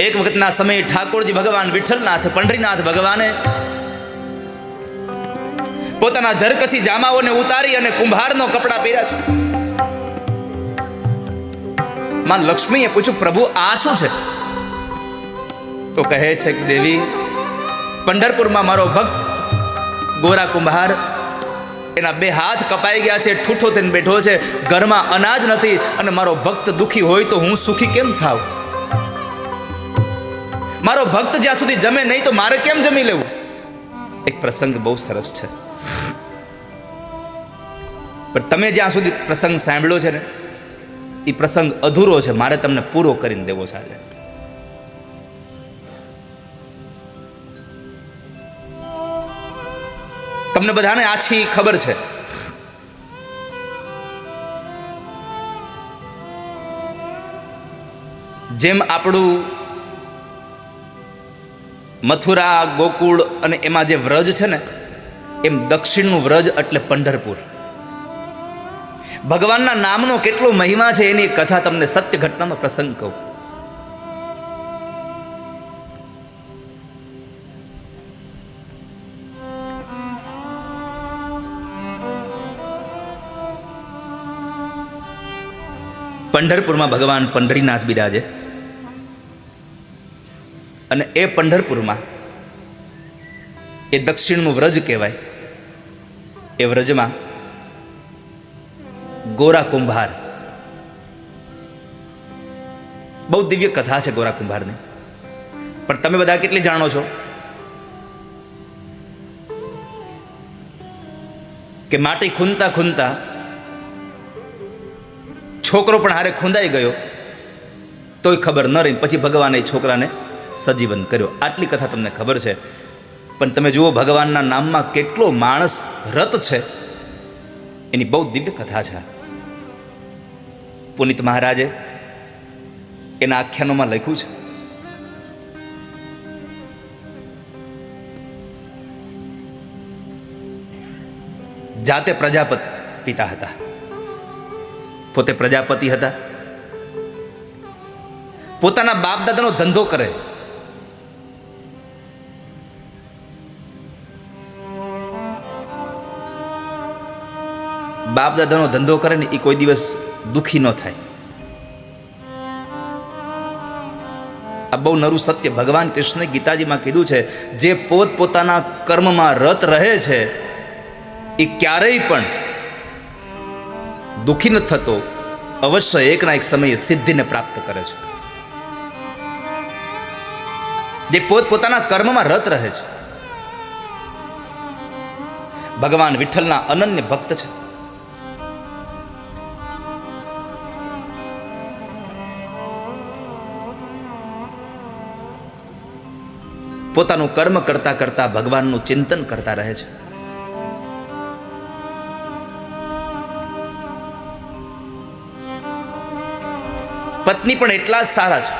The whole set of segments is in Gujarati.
એક વખતના સમયે ઠાકોરજી ભગવાન વિઠ્ઠલનાથ પંઢરીનાથ ભગવાને પોતાના ઝરકસી જામાઓને ઉતારી અને કુંભારનો કપડા પહેર્યા છે. માં લક્ષ્મીએ પૂછ્યું, પ્રભુ આ શું છે? તો કહે છે કે દેવી, પંઢરપુરમાં મારો ભક્ત ગોરા કુંભાર, એના બે હાથ કપાઈ ગયા છે, ઠૂઠો થઈને બેઠો છે, ઘરમાં અનાજ નથી, અને મારો ભક્ત દુખી હોય તો હું સુખી કેમ થાવ? મારો ભક્ત જ્યાં સુધી જમે નહીં તો મારે કેમ જમી લેવું? એક પ્રસંગ બહુ સરસ છે, પણ તમે જ્યાં સુધી પ્રસંગ સાંભળ્યો છે ને, એ પ્રસંગ અધૂરો છે, મારે તમને પૂરો કરીને દેવો છે આજે. તમને બધાને આછી ખબર છે, જેમ આપણું મથુરા, ગોકુળ અને એમાં જે વ્રજ છે ને, એમ દક્ષિણનું વ્રજ એટલે પંઢરપુર. ભગવાનના નામનો કેટલો મહિમા છે એની કથા તમને સત્ય ઘટનાનો પ્રસંગ કહું. પંઢરપુરમાં ભગવાન પંઢરીનાથ બિરાજે, અને એ પંઢરપુરમાં એ દક્ષિણનું વ્રજ કહેવાય. એ વ્રજમાં ગોરા કુંભાર, બહુ દિવ્ય કથા છે ગોરા કુંભારની, પણ તમે બધા કેટલી જાણો છો કે માટી ખૂંદતા ખૂંદતા છોકરો પણ હારે ખૂંદાઈ ગયો તોય ખબર ન રહી, પછી ભગવાને એ છોકરાને સજીવન કર્યો. આટલી કથા તમને ખબર છે, પણ તમે જુઓ ભગવાનના નામમાં કેટલો માણસ રત છે, એની બહુ દિવ્ય કથા છે. પુનિત મહારાજે એના આખ્યાનોમાં લખ્યું છે, જાતે પ્રજાપતિ પિતા હતા, પોતે પ્રજાપતિ હતા, પોતાના બાપ દાદાનો ધંધો કરે, બાપ દાદાનો ધંધો કરે ને એ કોઈ દિવસ દુખી ન થાય. આ બહુ નરું સત્ય ભગવાન કૃષ્ણે ગીતાજીમાં કીધું છે, જે પોતપોતાના કર્મમાં રત રહે છે એ ક્યારેય પણ દુખી ન થતો, અવશ્ય એકના એક સમયે સિદ્ધિને પ્રાપ્ત કરે છે. જે પોતપોતાના કર્મમાં રત રહે છે, ભગવાન વિઠ્ઠલના અનન્ય ભક્ત છે. પોતાનું કર્મ કરતા કરતા ભગવાનનું ચિંતન કરતા રહે છે. પત્ની પણ એટલા જ સારા છે,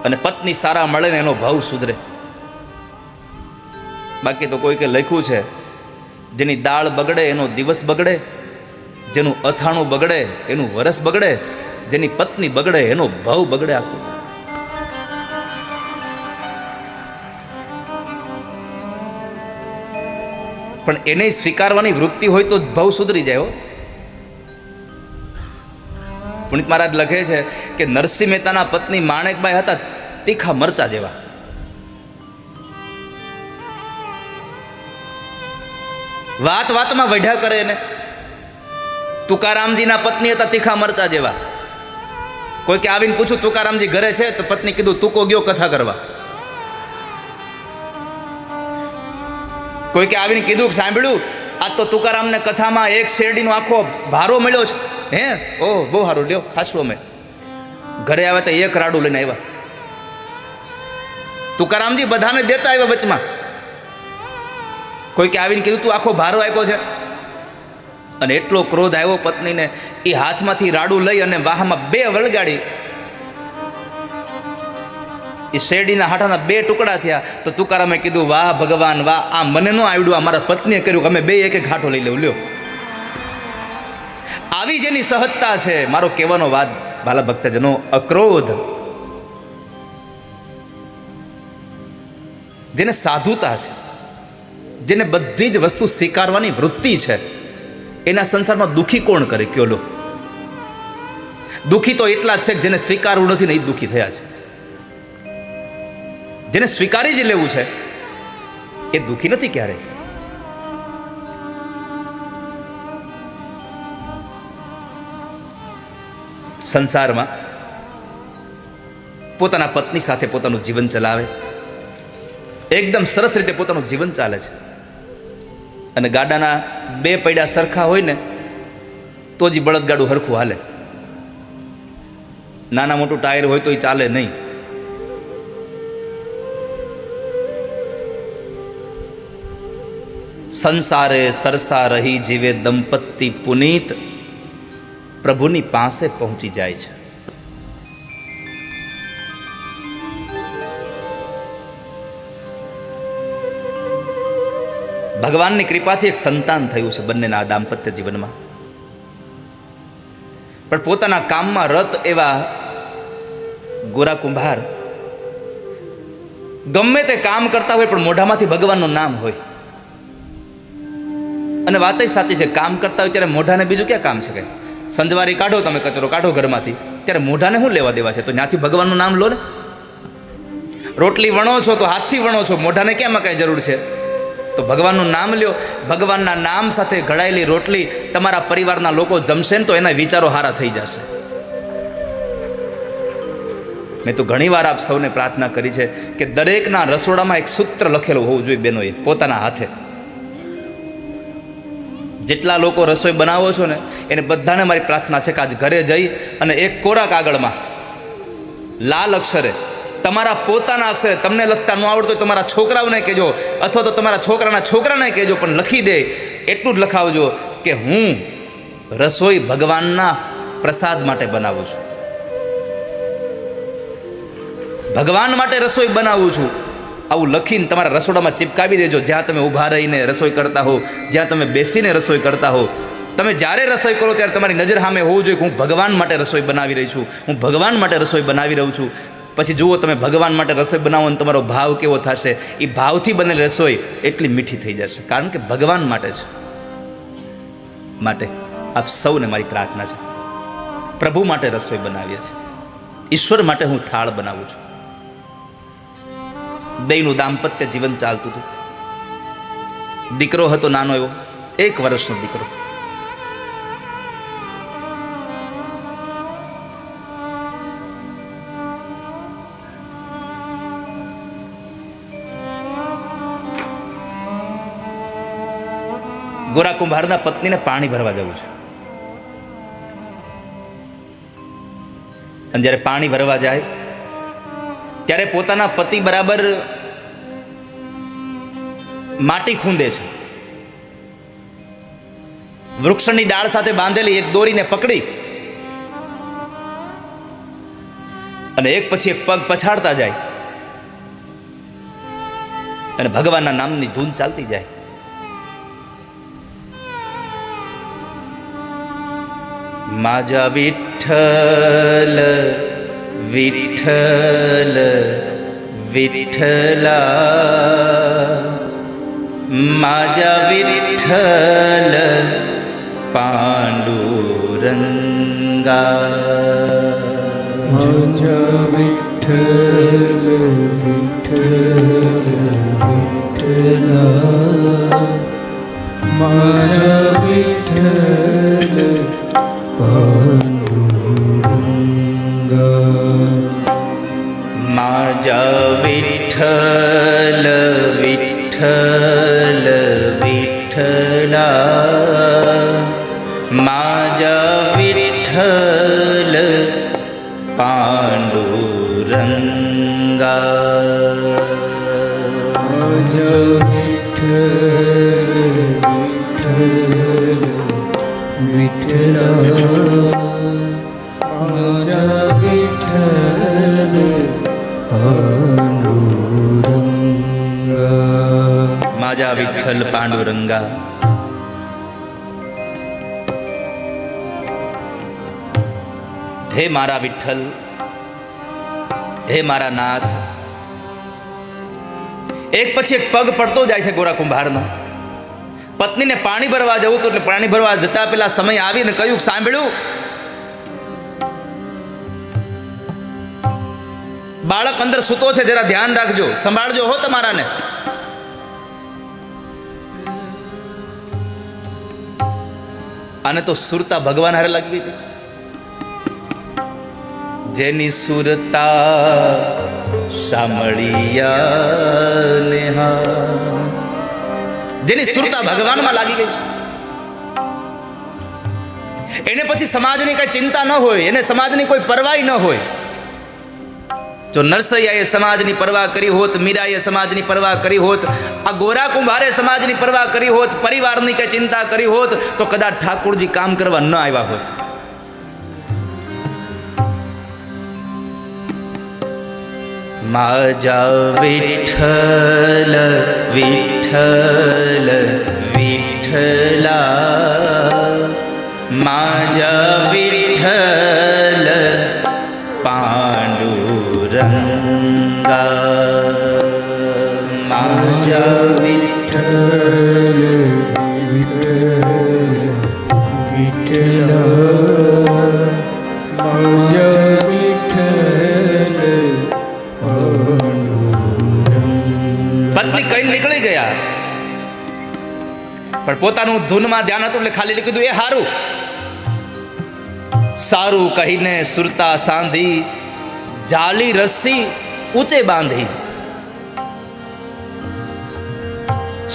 અને પત્ની સારા મળે ને એનો ભાવ સુધરે. બાકી તો કોઈ કે લખ્યું છે, જેની દાળ બગડે એનો દિવસ બગડે, જેનું અથાણું બગડે એનું વરસ બગડે, જેની પત્ની બગડે એનો ભાવ બગડે આખું. પણ એને સ્વીકારવાની વૃત્તિ હોય તો ભાવ સુધરી જાય. પુનિત મહારાજ લખે છે કે નરસિંહ મહેતાના પત્ની માણેકબાઈ હતા તીખા મરચા જેવા. વાત વાતમાં વઢ્યા કરે એને. તુકારામજીના પત્ની હતા તીખા મરચા જેવા. કોઈ કે આવીને પૂછ્યું તુકારામજી ઘરે છે, તો પત્ની કીધું તુકો ગયો કથા કરવા. કોઈ કે આવીને કીધું સાંભળ્યું આ તો તુકારામને કથામાં એક શેરડીનો આખો ભારો મળ્યો છે. હે, ઓહ બહુ સારું, લ્યો ખાશું. અમે ઘરે આવ્યા તો એક રાડું લઈને આવ્યા. તુકારામજી બધાને દેતા આવ્યા વચમાં. કોઈ કે આવીને કીધું તું આખો ભારો આપ્યો છે. અને એટલો ક્રોધ આવ્યો પત્નીને, એ હાથમાંથી રાડું લઈ અને વાહમાં બે વળગાડી. એ શેરડીના હાટાના બે ટુકડા થયા. તો તુકારામે કીધું વાહ ભગવાન વાહ, આ મને ન આવડ્યું, આ મારા પત્નીએ કર્યું, અમે બે એક એક હાટો લઈ લેવું. લ્યો, આવી જેની સહજતા છે. મારો કહેવાનો વાત ભાલા ભક્તજનો, અક્રોધ જેને સાધુતા છે, જેને બધી જ વસ્તુ સ્વીકારવાની વૃત્તિ છે, એના સંસારમાં દુઃખી કોણ કરે કયો લો? દુઃખી તો એટલા જ છે કે જેને સ્વીકારવું નથી ને એ દુઃખી થયા છે. જેને સ્વીકારી જ લેવું છે એ દુઃખી નથી ક્યારેય. સંસારમાં પોતાના પત્ની સાથે પોતાનું જીવન ચલાવે, એકદમ સરસ રીતે પોતાનું જીવન ચાલે છે, અને ગાડાના બે પૈડા સરખા હોય ને તો જ બળદગાડું હરખું હાલે. નાના મોટું ટાયર હોય તો એ ચાલે નહીં. સંસારે સરસા રહી જીવે દંપતી પુનીત પ્રભુની પાસે પહોંચી જાય છે. ભગવાનની કૃપાથી એક સંતાન થયું છે બંનેના દાંપત્ય જીવનમાં. પણ પોતાના કામમાં રત એવા ગોરા કુંભાર ગમે તે કામ કરતા હોય પણ મોઢામાંથી ભગવાનનું નામ હોય. અને વાત સાચી છે, કામ કરતા હોય ત્યારે મોઢાને બીજું ક્યાં કામ છે? કે સંજવારી કાઢો, તમે કચરો કાઢો ઘરમાંથી, ત્યારે મોઢાને શું લેવા દેવા છે? તો ત્યાંથી ભગવાનનું નામ લો ને. રોટલી વણો છો તો હાથથી વણો છો, મોઢાને ક્યાંમાં કાંઈ જરૂર છે? તો ભગવાનનું નામ લ્યો. ભગવાનના નામ સાથે ઘડાયેલી રોટલી તમારા પરિવારના લોકો જમશે ને તો એના વિચારો હારા થઈ જશે. મેં તો ઘણીવાર આપ સૌને પ્રાર્થના કરી છે કે દરેકના રસોડામાં એક સૂત્ર લખેલું હોવું જોઈએ બહેનોએ, પોતાના હાથે. જેટલા લોકો રસોઈ બનાવો છો ને એને બધાને મારી પ્રાર્થના છે કે આજ ઘરે જઈ અને એક કોરા કાગળમાં લાલ અક્ષરે, તમારા પોતાના અક્ષરે, તમને લખતા ન આવડતું હોય તમારા છોકરાઓને કહેજો, અથવા તો તમારા છોકરાના છોકરાને કહેજો, પણ લખી દે એટલું જ લખાવજો કે હું રસોઈ ભગવાનના પ્રસાદ માટે બનાવું છું, ભગવાન માટે રસોઈ બનાવું છું. આવું લખીને તમારા રસોડામાં ચિપકાવી દેજો. જ્યાં તમે ઊભા રહીને રસોઈ કરતા હો, જ્યાં તમે બેસીને રસોઈ કરતા હો, તમે જ્યારે રસોઈ કરો ત્યારે તમારી નજર સામે હોવું જોઈએ કે હું ભગવાન માટે રસોઈ બનાવી રહી છું, હું ભગવાન માટે રસોઈ બનાવી રહું છું. પછી જુઓ તમે ભગવાન માટે રસોઈ બનાવો અને તમારો ભાવ કેવો થશે. એ ભાવથી બનેલી રસોઈ એટલી મીઠી થઈ જશે, કારણ કે ભગવાન માટે છે. માટે આપ સૌને મારી પ્રાર્થના છે, પ્રભુ માટે રસોઈ બનાવીએ છીએ, ઈશ્વર માટે હું થાળ બનાવું છું. બેયનું દાંપત્ય જીવન ચાલતું હતું. દીકરો હતો નાનો એવો, 1 વર્ષનો દીકરો. ગોરા કુંભારના પત્નીને પાણી ભરવા જવું છે. અને જ્યારે પાણી ભરવા જાય ત્યારે પોતાના પતિ બરાબર માટી ખૂંદે છે. વૃક્ષની ડાળ સાથે બાંધેલી એક દોરીને પકડી અને એક પછી એક પગ પછાડતા જાય અને ભગવાનના નામની ધૂન ચાલતી જાય. માજા વિઠ્ઠલ વિઠ્ઠલ વિઠ્ઠલા, માજા વિઠ્ઠલ પાંડુરંગા, માજા વિઠ્ઠલ વિઠ્ઠલ વિઠ્ઠલા, માજા વિઠ્ઠલ માજા વિઠ્ઠલ વિઠ્ઠલ વિઠ્ઠલા, માજા વિઠ્ઠલ પાંડુરંગા, માજા વિઠ્ઠલ વિઠ્ઠલ વિઠ્ઠલા, માજા વિઠ્ઠલ પાંડુરંગા, માજા વિઠ્ઠલ પાંડુરંગા. હે મારા વિઠ્ઠલ, હે મારા નાથ, એક પછી એક પગ પડતો જાય છે ગોરા કુંભારનો. પત્નીને પાણી ભરવા જવું તો એટલે પાણી ભરવા જતા પેલા સમય આવીને કહ્યું, સાંભળ્યું, બાળક અંદર સૂતો છે, જરા ધ્યાન રાખજો, સંભાળજો હો તમારાને. આને તો સુરતા ભગવાન હારે લાગી ગઈ હતી. જેની સુરતા સાંભળિયા નેહા, જેની સુરતા ભગવાનમાં લાગી ગઈ છે, એને પછી સમાજની કઈ ચિંતા ન હોય, એને સમાજની કોઈ પરવાહ ન હોય. જો નરસૈયાએ સમાજની પરવાહ કરી હોત, મીરાએ સમાજની પરવાહ કરી હોત, આ ગોરા કુંભારે સમાજની પરવાહ કરી હોત, પરિવારની કઈ ચિંતા કરી હોત, તો કદાચ ઠાકોરજી કામ કરવા ન આવ્યા હોત. માજા વિઠ્ઠલ વિઠ્ઠલ વિઠ્ઠલા, માજા વિઠ્ઠલ પાંડુરંગા, માજા વિઠ્ઠલ વિઠ્ઠલ વિઠ્ઠલા, માજા વિઠ્ઠલ પાંડુરંગા. પત્ની કઈ નીકળી ગયા, પણ પોતાનું ધૂનમાં ધ્યાન હતું એટલે ખાલી કીધું, એ હારું સારું કહીને સુરતા સાંધી, જાલી રસ્સી ઊંચે બાંધી.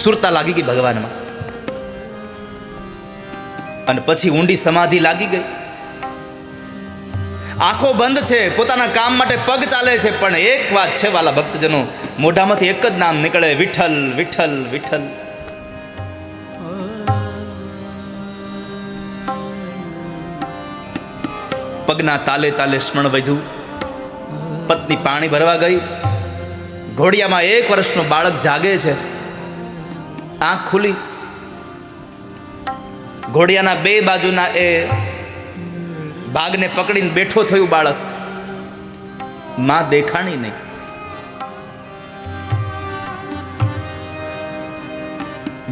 સુરતા લાગી ગઈ ભગવાનમાં, અને પછી ઊંડી સમાધિ લાગી ગઈ. આંખો બંધ છે, પોતાના કામ માટે પગ ચાલે છે, પણ એક વાત છે વાલા ભક્તજનો, મોઢામાંથી એક જ નામ નીકળે, વિઠ્ઠલ વિઠ્ઠલ વિઠ્ઠલ. પગના તાલે તાલે સ્મરણ વધ્યું. પત્ની પાણી ભરવા ગઈ. ઘોડિયામાં 1 વર્ષનો બાળક જાગે છે. આંખ ખુલી. ઘોડિયાના 2 બાજુના એ ભાગને પકડીને બેઠો થયું બાળક. માં દેખાણી નહીં.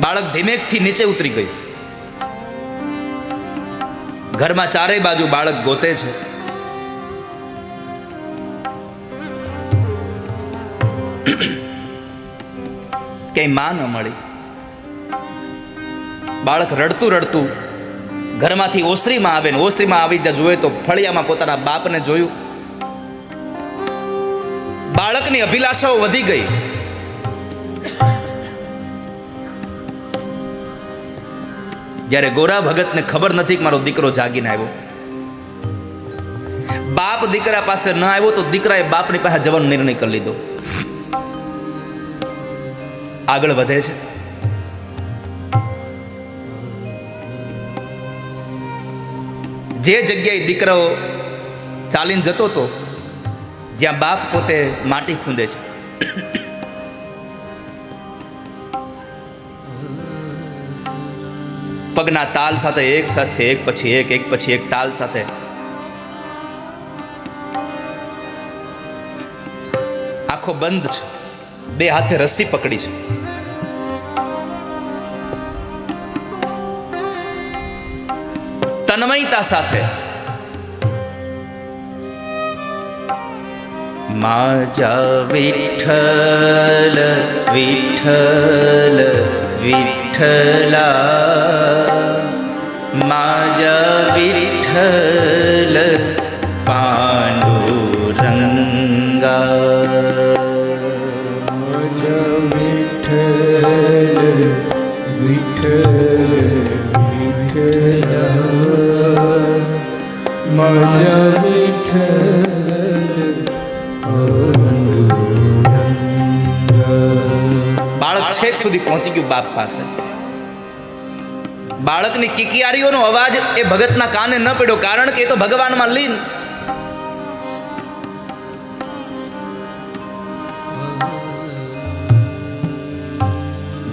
બાળક ધીમેકથી નીચે ઉતરી ગયું. ઘરમાં ચારેય બાજુ બાળક ગોતે છે. ક્યાંય માં ન મળી. બાળક રડતું રડતું ઘરમાંથી ઓસરીમાં આવે ને ઓસરીમાં આવી જોયે તો ફળિયામાં પોતાના બાપને જોયું. બાળકની અભિલાષાઓ વધી ગઈ. જ્યારે ગોરા ભગતને ખબર નથી કે મારો દીકરો જાગીને આવ્યો. બાપ દીકરા પાસે ન આવ્યો તો દીકરાએ બાપની પાસે જવાનો નિર્ણય કરી લીધો. આગળ વધે છે. જે જગ્યાએ દીકરાઓ ચાલીને જતો હતો, જ્યાં બાપ પોતે માટી ખૂંદે છે, પગના તાલ સાથે એક સાથે એક પછી એક તાલ સાથે આંખો બંધ છે. 2 હાથે રસ્સી પકડી છે. તન્મયતા સાથે માજા વિઠ્ઠલ વિઠ્ઠલ વિઠ્ઠલા, માજા વિઠ્ઠલ પાંડુરંગા, માજા વિઠ્ઠલ વિઠ્ઠલ વિઠ્ઠલા, માજા વિઠ્ઠલ પાંડુરંગા. બાળક છેક સુધી પહોંચી ગયું બાપ પાસે. બાળકની કિકિયારીઓનો અવાજ એ ભગતના કાને ન પડ્યો, કારણ કે એ તો ભગવાનમાં લીન.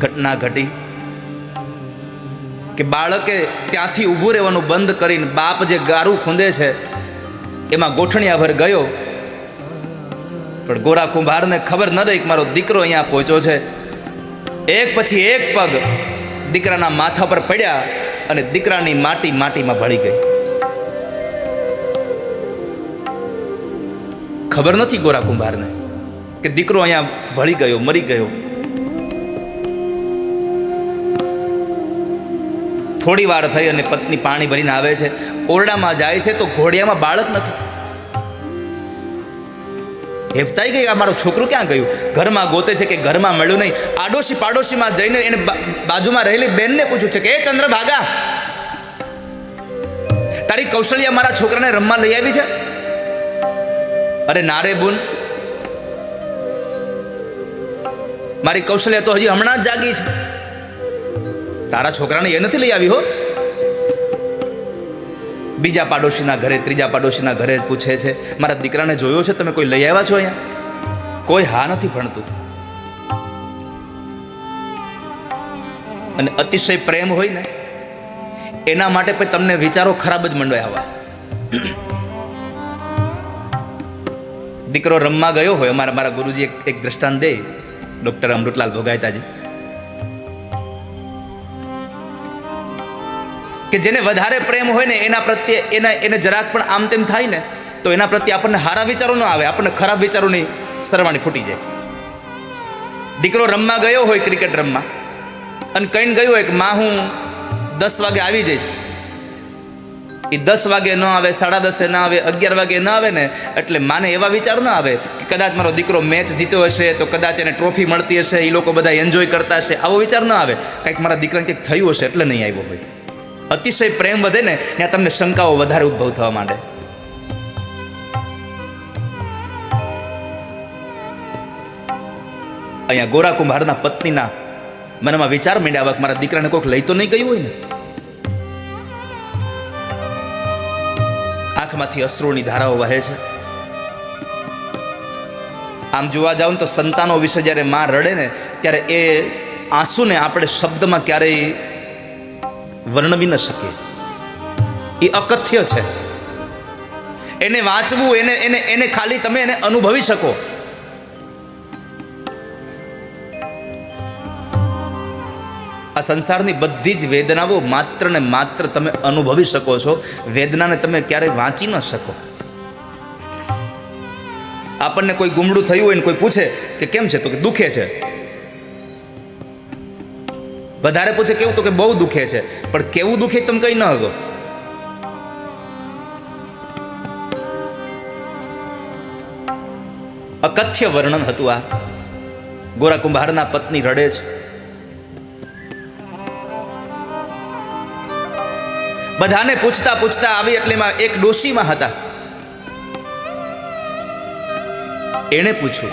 ઘટના ઘટી કે બાળકે ત્યાંથી ઊભું રહેવાનું બંધ કરીને બાપ જે ગારું ખૂંદે છે એમાં ગોઠણિયાભર ગયો. પણ ગોરા કુંભારને ખબર ન રહી કે મારો દીકરો અહીંયા પહોંચ્યો છે. એક પછી એક પગ દીકરાના માથા પર પડ્યા અને દીકરાની માટી માટીમાં ભળી ગઈ. ખબર નથી ગોરા કુંભારને કે દીકરો અહીંયા ભળી ગયો, મરી ગયો. થોડી વાર થઈ અને પત્ની પાણી ભરીને આવે છે. ઓરડામાં જાય છે તો ઘોડિયામાં બાળક નથી. હેફતાઈ ગઈ, આ મારો છોકરો ક્યાં ગયું? ઘરમાં ગોતે છે કે ઘરમાં મળ્યું નહીં. આડોશી પાડોશીમાં જઈને એને બાજુમાં રહેલી બેનને પૂછ્યું છે કે એ ચંદ્રભાગા, તારી કૌશલ્યા મારા છોકરાને રમવા લઈ આવી છે? અરે ના રે બુન, મારી કૌશલ્યા તો હજી હમણાં જ જાગી છે. તારા છોકરાને એ નથી લઈ આવી હો. બીજા પાડોશીના ઘરે, ત્રીજા પાડોશીના ઘરે પૂછે છે મારા દીકરાને જોયો છે, તમે કોઈ લઈ આવ્યા છો અહીંયા? કોઈ હા નથી ભણતું. અને અતિશય પ્રેમ હોય ને એના માટે પણ તમને વિચારો ખરાબ જ મંડોય આવવા. દીકરો રમવા ગયો હોય, મારા ગુરુજી એક દ્રષ્ટાંત દે, ડોક્ટર અમૃતલાલ ભોગાયતાજી, કે જેને વધારે પ્રેમ હોય ને એના પ્રત્યે એને જરાક પણ આમ તેમ થાય ને તો એના પ્રત્યે આપણને સારા વિચારો ન આવે, આપણને ખરાબ વિચારોની સરવાણી ફૂટી જાય. દીકરો રમવા ગયો હોય, ક્રિકેટ રમવા, અને કહીને ગયો હોય કે માં હું 10 વાગે આવી જઈશ. એ 10 વાગે ન આવે, 10:30 ન આવે, 11 વાગે ન આવે ને એટલે માને એવા વિચાર ન આવે કે કદાચ મારો દીકરો મેચ જીત્યો હશે તો કદાચ એને ટ્રોફી મળતી હશે, એ લોકો બધા એન્જોય કરતા હશે, આવો વિચાર ન આવે. કંઈક મારા દીકરાને કંઈક થયું હશે એટલે નહીં આવ્યો હોય. અતિશય પ્રેમ વધે ને ત્યાં તમને શંકાઓ વધારે ઉદ્ભવ થવા માંડે. અહીંયા ગોરા કુંભારના પત્નીના મનમાં વિચાર માંડ્યા કે મારા દીકરાને કોઈક લઈ તો નહીં ગયું હોય ને. આંખમાંથી અશ્રુની ધારાઓ વહે છે. આમ જોવા જાવ તો સંતાનો વિશે જ્યારે માં રડે ને ત્યારે એ આંસુને આપણે શબ્દમાં ક્યારેય વર્ણવી ન શકીએ. એ અકથ્ય છે. એને વાંચવું, એને ખાલી તમે એને અનુભવી શકો. આ સંસારની બધી જ વેદનાઓ માત્ર ને માત્ર તમે અનુભવી શકો છો. વેદનાને તમે ક્યારેય વાંચી ન શકો. આપણને કોઈ ગુમડું થયું હોય ને કોઈ પૂછે કે કેમ છે, તો કે દુખે છે. વધારે પૂછે કેવું, તો કે બહુ દુખે છે. પણ કેવું દુખે તમે કઈ ન હકો. અકથ્ય વર્ણન હતું આ. ગોરા કુંભારના પત્ની રડે છે. બધાને પૂછતા પૂછતા આવી એટલે એક ડોશીમાં હતા. એણે પૂછ્યું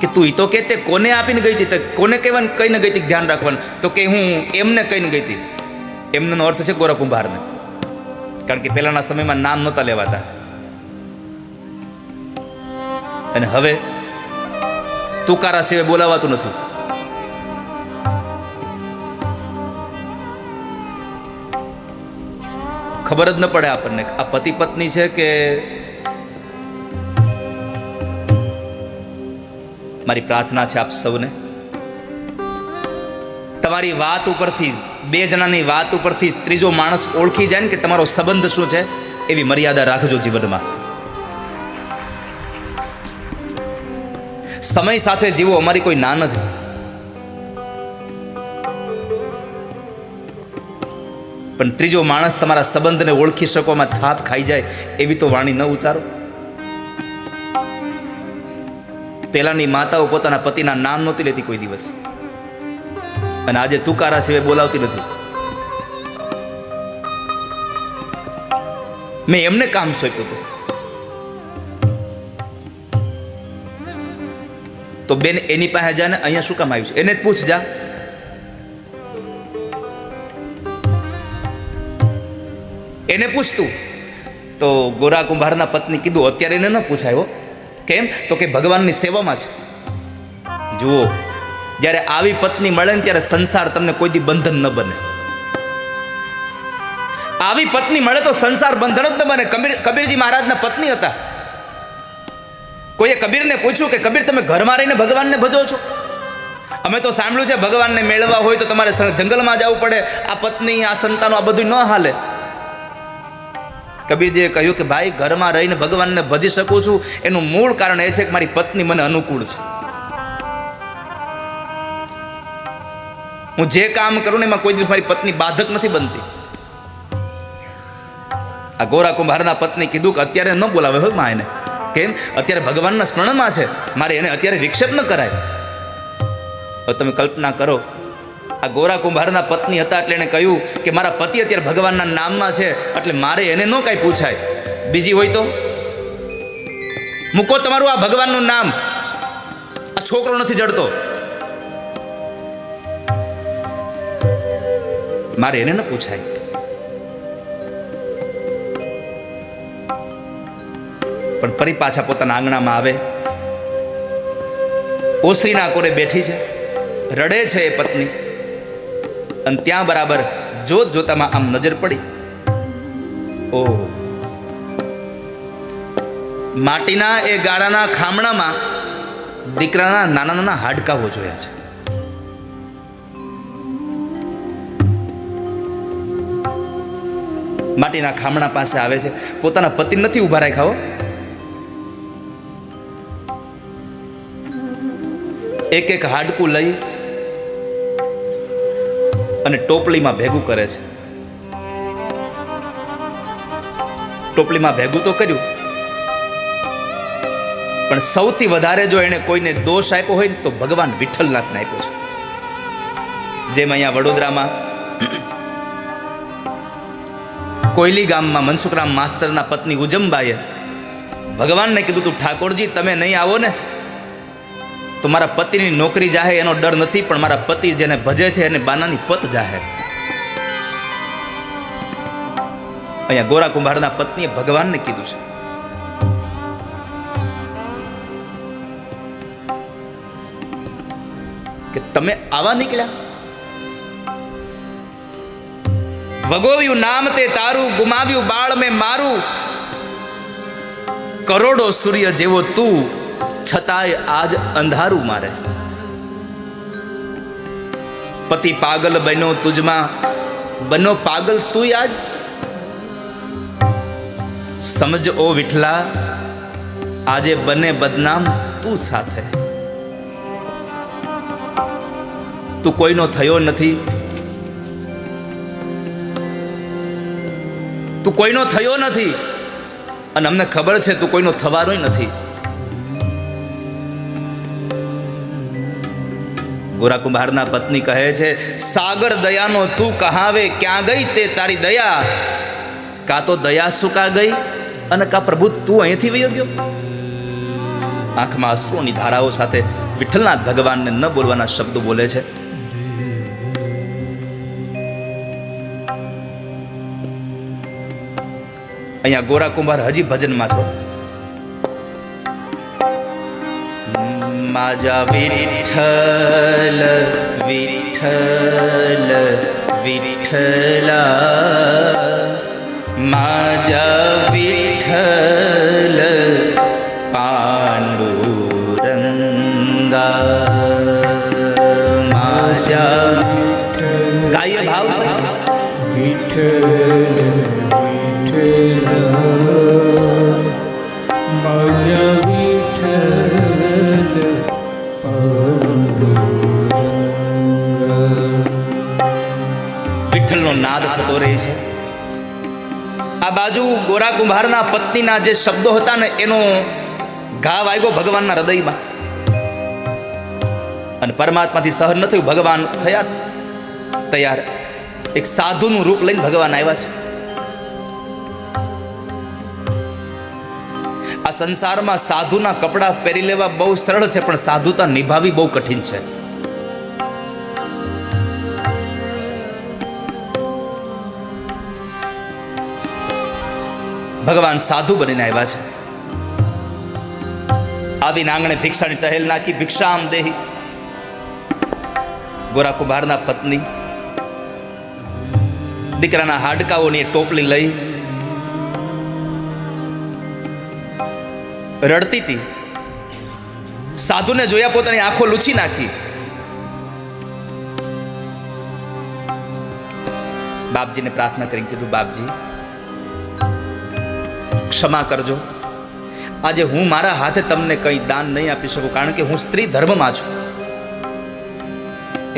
કે તું ઈ તો કે તે કોને આપીને ગઈ હતી, કોને કહીને ગઈ હતી ધ્યાન રાખવાનું? તો કે હું એમને કહીને ગઈ હતી. એમનો અર્થ છે ગોરા કુંભારને, કારણ કે પહેલાના સમયમાં નામ નહોતા લેવાતા. અને હવે તુકારા સિવાય બોલાવાતું નથી. ખબર જ ન પડે આપણને આ પતિ પત્ની છે કે મારી પ્રાર્થના છે આપ સૌને, તમારી વાત ઉપરથી, બે જણાની વાત ઉપરથી ત્રીજો માણસ ઓળખી જાય ને કે તમારો સંબંધ શું છે, એવી મર્યાદા રાખજો જીવનમાં. સમય સાથે જીવો, અમારી કોઈ ના નથી. પણ ત્રીજો માણસ તમારા સંબંધને ઓળખી શકવામાં થાપ ખાઈ જાય એવી તો વાણી ન ઉચ્ચારો. પહેલાની માતાઓ પોતાના પતિના નામ નહોતી લેતી કોઈ દિવસ, અને આજે તુકારા સિવાય બોલાવતી નથી. મેં એમને કામ સોંપ્યું હતું, તો બેન એની પાસે જા ને, અહીંયા શું કામ આવ્યું છે એને જ પૂછ જા. એને પૂછતું. તો ગોરા કુંભારના પત્ની કીધું અત્યારે એને ન પૂછાયો. કેમ? તો કે ભગવાનની સેવામાં છે. જુઓ, જ્યારે આવી પત્ની મળે ને ત્યારે સંસાર તમને કોઈ દી બંધન ન બને. આવી પત્ની મળે તો સંસાર બંધન જ ન બને. કબીરજી મહારાજના પત્ની હતા. કોઈએ કબીરને પૂછ્યું કે કબીર, તમે ઘરમાં રહીને ભગવાનને ભજો છો? અમે તો સાંભળ્યું છે ભગવાનને મેળવવા હોય તો તમારે જંગલમાં જવું પડે, આ પત્ની, આ સંતાનો, આ બધું ન હાલે. કબીરજીએ કહ્યું કે ભાઈ, ઘરમાં રહીને ભગવાનને ભજી શકું છું એનું મૂળ કારણ એ છે કે મારી પત્ની મને અનુકૂળ છે. હું જે કામ કરું ને એમાં કોઈ દિવસ મારી પત્ની બાધક નથી બનતી. આ ગોરા કુંભારના પત્ની કીધું કે અત્યારે ન બોલાવે હોય માં એને. કેમ? અત્યારે ભગવાનના સ્મરણમાં છે, મારે એને અત્યારે વિક્ષેપ ન કરાય. હવે તમે કલ્પના કરો, આ ગોરા કુંભારના પત્ની હતા એટલે એને કહ્યું કે મારા પતિ અત્યારે ભગવાનના નામમાં છે એટલે મારે એને ન કાંઈ પૂછાય. બીજી હોય તો મૂકો તમારું આ ભગવાનનું નામ, આ છોકરો નથી જડતો, મારે એને ન પૂછાય. પણ ફરી પાછા પોતાના આંગણામાં આવે, ઓસરીના કોરે બેઠી છે, રડે છે એ પત્ની. અને ત્યાં બરાબર જોત જોતામાં આમ નજર પડી, ઓહ, માટીના એ ગાળાના ખામણામાં દીકરાના નાના નાના હાડકાઓ જોયા છે. માટીના ખામણા પાસે આવે છે, પોતાના પતિ નથી ઊભા રાખ્યા હો. એક એક હાડકું લઈ અને ટોપલીમાં ભેગું કરે છે. ટોપલીમાં ભેગું તો કર્યું, પણ સૌથી વધારે જો એને કોઈને દોષ આપ્યો હોય ને તો ભગવાન વિઠ્ઠલનાથને આપ્યો છે. જેમ અહીંયા વડોદરામાં કોયલી ગામમાં મનસુખરામ માસ્તરના પત્ની ઉજમબાઈએ ભગવાનને કીધું, તું ઠાકોરજી તમે નહીં આવો ને તો મારા પતિની નોકરી જાહે એનો ડર નથી, પણ મારા પતિ જેને ભજે છે એને બાનાની પત જાહે. અહીંયા ગોરા કુંભારના પત્નીએ ભગવાનને કીધું છે. કે તમે આવા નીકળ્યા, ભગોવ્યું નામ તે તારું, ગુમાવ્યું બાળ મેં મારું, કરોડો સૂર્ય જેવો તું, છતાંય આજ અંધારું મારે. પતિ પાગલ બન્યો તુજમાં, બનો પાગલ તું આજ. સમજ ઓ વિઠલા, આજે બને બદનામ તું સાથે. તું કોઈનો થયો નથી, તું કોઈનો થયો નથી, અને અમને ખબર છે તું કોઈનો થવાનો નથી. ગોરા કુંભારના પત્ની કહે છે, સાગર દયાનો તું કહાવે, ક્યાં ગઈ તે તારી દયા? કા તો દયા સુકા ગઈ અને કા પ્રભુ તું અહીંથી વયો ગયો. આંખમાં અશ્રુની ધારાઓ સાથે વિઠ્ઠલનાથ ભગવાનને ન બોલવાના શબ્દો બોલે છે. અહીંયા ગોરા કુંભાર હજી ભજનમાં છો. માજા વિઠ્ઠલ વિઠ્ઠલ વિઠ્ઠલા, માજા વિઠ્ઠલ પાંડુરંગા, માજા ગાય ભાવ છે. વિઠ્ઠલ વિઠ્ઠલનો નાદ થતો રહે છે. આ બાજુ ગોરા કુંભારના પત્નીના જે શબ્દો હતા ને એનો ઘા વાગ્યો ભગવાનના હૃદયમાં, અને પરમાત્માથી સહન ન થયું. ભગવાન થયા તૈયાર, એક સાધુનું રૂપ લઈને ભગવાન આવ્યા છે. આ સંસારમાં સાધુના કપડા પહેરી લેવા બહુ સરળ છે, પણ સાધુતા નિભાવી બહુ કઠિન છે. ભગવાન સાધુ બનીને આવ્યા છે. આવીને આંગણે ભિક્ષાની ટહેલ નાખી, ભિક્ષામ દેહી. ગોરા કુંભારના પત્ની દીકરાના હાડકાઓની ટોપલી લઈ રડતી હતી. સાધુને જોયા પોતાની આંખો લૂછી નાખી. બાપજીને પ્રાર્થના કરીને કીધું, બાપજી ક્ષમા કરજો, આજે હું મારા હાથે તમને કંઈ દાન નહીં આપી શકું, કારણ કે હું સ્ત્રી ધર્મમાં છું.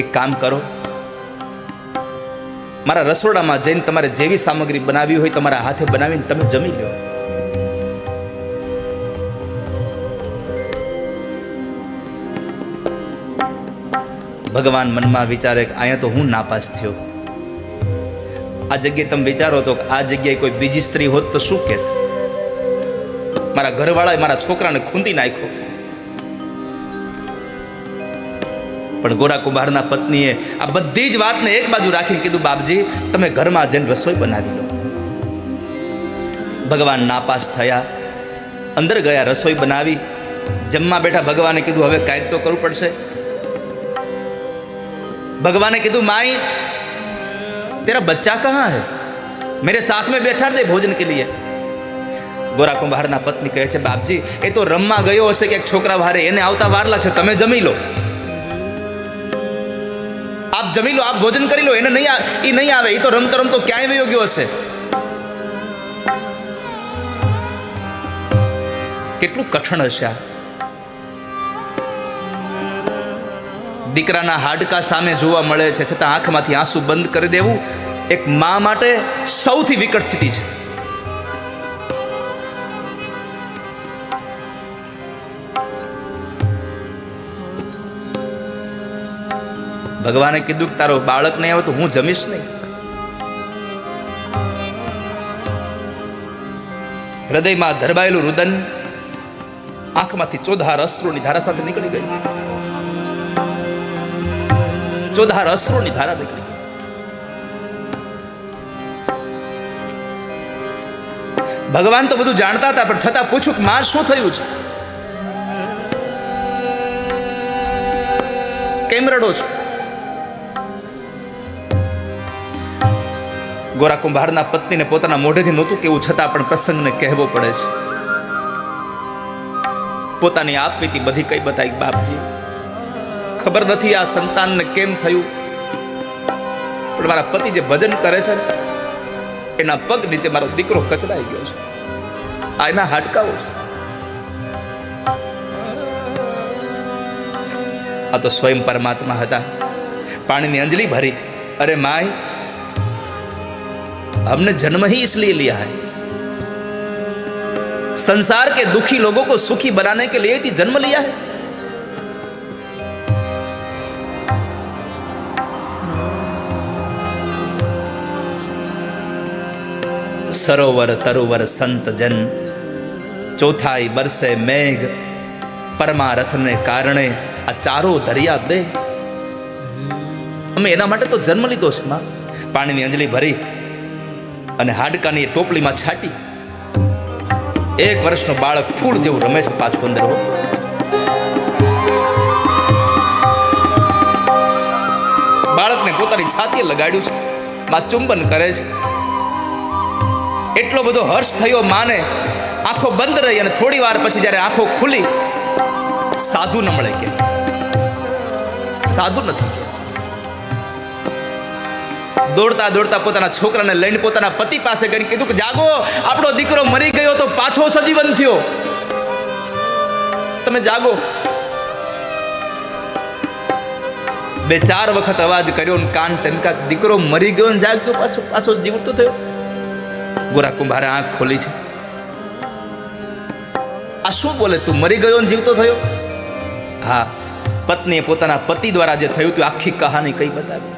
એક કામ કરો, મારા રસોડામાં જઈને તમારે જેવી સામગ્રી બનાવી હોય તમારા હાથે બનાવીને તમે જમી લો. ભગવાન મનમાં વિચારે કે અહીંયા તો હું નાપાસ થયો. આ જગ્યાએ તમે વિચારો તો આ જગ્યાએ કોઈ બીજી સ્ત્રી હોત તો શું કહેત? મારા ઘરવાળાએ મારા છોકરાને ખૂંદી નાખ્યો. પણ ગોરા કુંભારના પત્નીએ આ બધી જ વાતને એક બાજુ રાખીને કીધું, બાપજી તમે ઘરમાં જઈને રસોઈ બનાવી લો. ભગવાન નાપાસ થયા, અંદર ગયા, રસોઈ બનાવી, જમવા બેઠા. ભગવાને કીધું હવે કાંઈક તો કરવું પડશે. भगवान ने कहा, माई तेरा बच्चा कहाँ है, मेरे साथ में बैठा दे भोजन के लिए. गोरा कुंभारना पत्नी कहे छे, बापजी ए तो रमवा गयो हशे के एक छोकरा वारे, एने आवता वार लागशे, तमे जमी लो. आप जमी लो, आप भोजन करी लो, एने नहीं आवे, ई तो रमतो रमतो क्यांय वयो गयो हशे. કેટલું કઠણ હશે આ. દીકરાના હાડકા સામે જોવા મળે છે, છતાં આંખમાંથી આંસુ બંધ કરી દેવું એક મા માટે સૌથી વિકટ સ્થિતિ છે. ભગવાને કીધું કે તારો બાળક નહીં આવે તો હું જમીશ નહીં. હૃદયમાં ધરબાયેલું રુદન આંખમાંથી ચોધાર અશ્રુની ધારા સાથે નીકળી ગઈ. ચોધાર અશ્રુની ધારા નીકળી ગઈ. ભગવાન તો બધું જાણતા હતા, પણ છતાં પૂછું કે માં શું થયું છે, કેમ રડો છો? ગોરા કુંભારના પત્નીને પોતાના મોઢેથી નહોતું કેવું, છતાં પણ પ્રસંગને કહેવો પડે છે. પોતાની આપવીતી બધી કઈ બતાવી, બાપજી ખબર નથી આ સંતાનને કેમ થયું, પણ મારા પતિ જે ભજન કરે છે એના પગ નીચે મારો દીકરો કચડાઈ ગયો છે, આ એના હાડકાઓ છે. આ તો સ્વયં પરમાત્મા હતા. પાણીની અંજલિ ભરી, અરે माई हमने जन्म ही इसलिए लिया है, संसार के दुखी लोगों को सुखी बनाने के लिए ही जन्म लिया है. सरोवर तरोवर संत जन, चौथाई बरसे मेघ, परमारथ ने कारणे आ चारो दरिया दे. અમે એના માટે તો જન્મ લીધો છે માં. પાણીની અંજલિ ભરી અને હાડકાની ટોપલીમાં છાટી. 1 વર્ષનો બાળક ફૂલ જેવું રમે છે પાછું અંદર. બાળકને પોતાની છાતીએ લગાડ્યું છે, માં ચુંબન કરે છે. એટલો બધો હર્ષ થયો માને, આંખો બંધ રહી અને થોડી વાર પછી જ્યારે આંખો ખુલી, સાધુ ન મળે. કે સાધુ નથી. દોડતા દોડતા પોતાના છોકરાને લઈને પોતાના પતિ પાસે કરી કીધું કે જાગો, આપણો દીકરો મરી ગયો તો પાછો સજીવન થયો, તમે જાગો. 2-4 વખત અવાજ કર્યો ને કાન ચમકા, દીકરો મરી ગયો ને જાગ્યો, પાછો જીવતો થયો. ગોરા કુંભારે આંખ ખોલી છે. આ શું બોલે, તું મરી ગયો ને જીવતો થયો? હા, પત્નીએ પોતાના પતિ દ્વારા જે થયું હતું આખી કહાની કઈ બતાવી.